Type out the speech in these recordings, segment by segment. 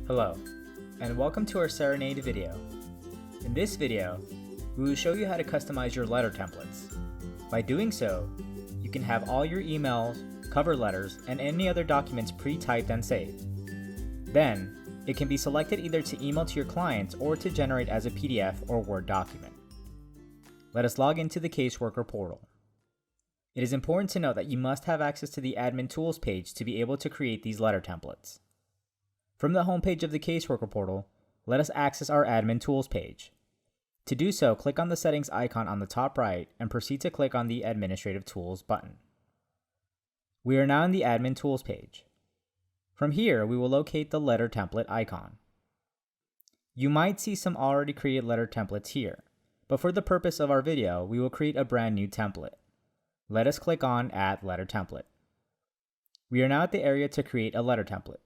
Hello, and welcome to our Cerenade video. In this video, we will show you how to customize your letter templates. By doing so, you can have all your emails, cover letters, and any other documents pre-typed and saved. Then, it can be selected either to email to your clients or to generate as a PDF or Word document. Let us log into the Caseworker portal. It is important to note that you must have access to the Admin Tools page to be able to create these letter templates. From the homepage of the Caseworker portal, let us access our Admin Tools page. To do so, click on the settings icon on the top right and proceed to click on the Administrative Tools button. We are now in the Admin Tools page. From here, we will locate the letter template icon. You might see some already created letter templates here, but for the purpose of our video, we will create a brand new template. Let us click on Add Letter Template. We are now at the area to create a letter template.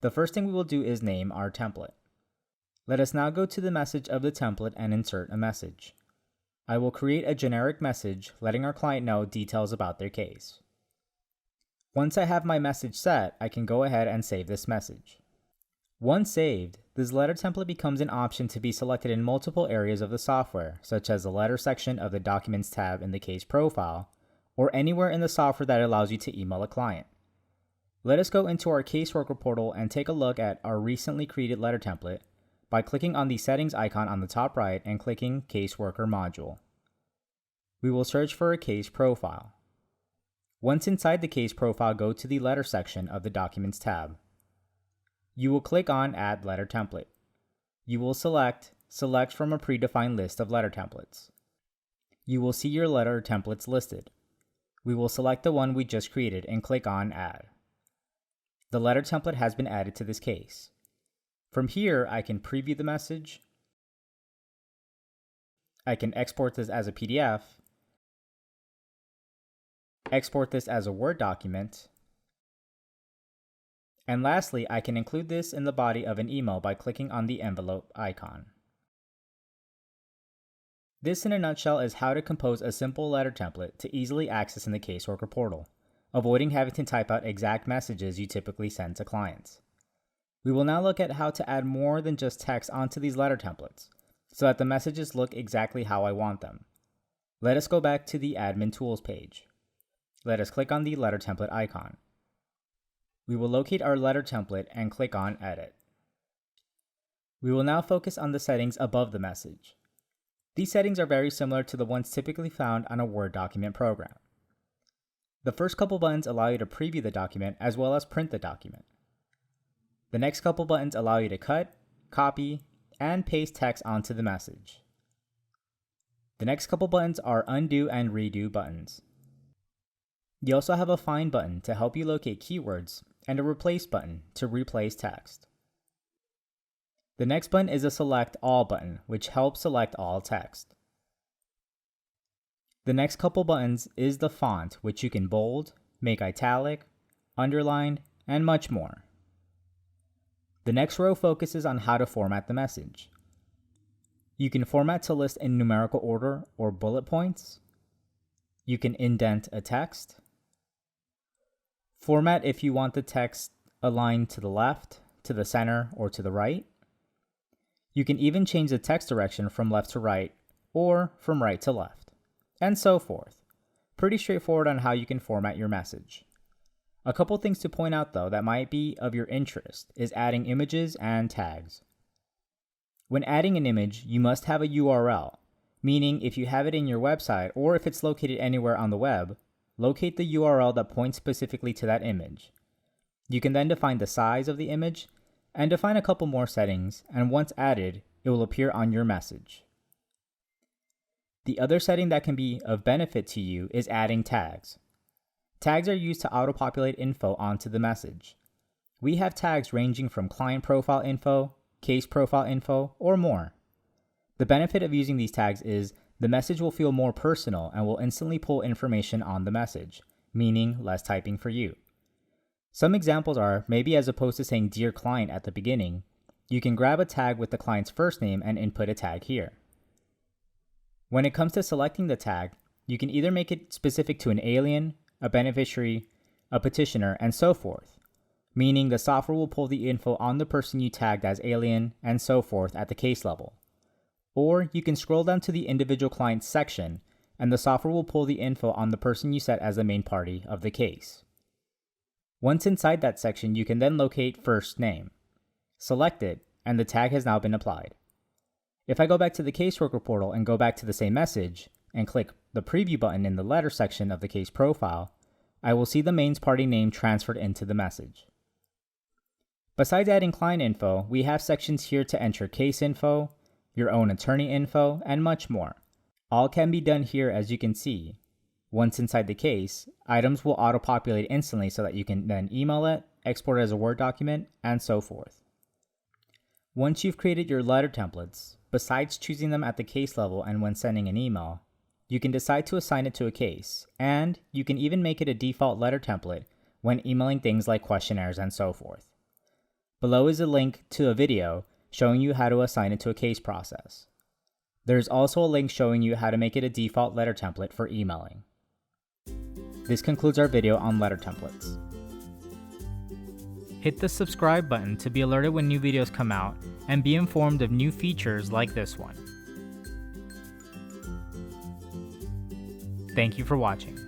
The first thing we will do is name our template. Let us now go to the message of the template and insert a message. I will create a generic message letting our client know details about their case. Once I have my message set, I can go ahead and save this message. Once saved, this letter template becomes an option to be selected in multiple areas of the software, such as the letter section of the Documents tab in the case profile, or anywhere in the software that allows you to email a client. Let us go into our Caseworker portal and take a look at our recently created letter template by clicking on the settings icon on the top right and clicking Caseworker module. We will search for a case profile. Once inside the case profile, go to the letter section of the Documents tab. You will click on Add Letter Template. You will select from a predefined list of letter templates. You will see your letter templates listed. We will select the one we just created and click on Add. The letter template has been added to this case. From here, I can preview the message. I can export this as a PDF, export this as a Word document, and lastly, I can include this in the body of an email by clicking on the envelope icon. This in a nutshell is how to compose a simple letter template to easily access in the Caseworker portal, avoiding having to type out exact messages you typically send to clients. We will now look at how to add more than just text onto these letter templates, so that the messages look exactly how I want them. Let us go back to the Admin Tools page. Let us click on the letter template icon. We will locate our letter template and click on Edit. We will now focus on the settings above the message. These settings are very similar to the ones typically found on a Word document program. The first couple buttons allow you to preview the document as well as print the document. The next couple buttons allow you to cut, copy, and paste text onto the message. The next couple buttons are undo and redo buttons. You also have a find button to help you locate keywords and a replace button to replace text. The next button is a select all button, which helps select all text. The next couple buttons is the font, which you can bold, make italic, underline, and much more. The next row focuses on how to format the message. You can format to list in numerical order or bullet points. You can indent a text. Format if you want the text aligned to the left, to the center, or to the right. You can even change the text direction from left to right or from right to left, and so forth. Pretty straightforward on how you can format your message. A couple things to point out though that might be of your interest is adding images and tags. When adding an image, you must have a URL, meaning if you have it in your website or if it's located anywhere on the web, locate the URL that points specifically to that image. You can then define the size of the image and define a couple more settings, and once added, it will appear on your message. The other setting that can be of benefit to you is adding tags. Tags are used to auto-populate info onto the message. We have tags ranging from client profile info, case profile info, or more. The benefit of using these tags is the message will feel more personal and will instantly pull information on the message, meaning less typing for you. Some examples are, maybe as opposed to saying Dear Client at the beginning, you can grab a tag with the client's first name and input a tag here. When it comes to selecting the tag, you can either make it specific to an alien, a beneficiary, a petitioner, and so forth. meaning the software will pull the info on the person you tagged as alien and so forth at the case level. Or you can scroll down to the individual clients section and the software will pull the info on the person you set as the main party of the case. Once inside that section, you can then locate first name. Select it, and the tag has now been applied. If I go back to the caseworker portal and go back to the same message, and click the preview button in the letter section of the case profile, I will see the main party name transferred into the message. Besides adding client info, we have sections here to enter case info, your own attorney info, and much more. All can be done here as you can see. Once inside the case, items will auto-populate instantly so that you can then email it, export it as a Word document, and so forth. Once you've created your letter templates, besides choosing them at the case level and when sending an email, you can decide to assign it to a case, and you can even make it a default letter template when emailing things like questionnaires and so forth. Below is a link to a video showing you how to assign it to a case process. There's also a link showing you how to make it a default letter template for emailing. This concludes our video on letter templates. Hit the subscribe button to be alerted when new videos come out and be informed of new features like this one. Thank you for watching.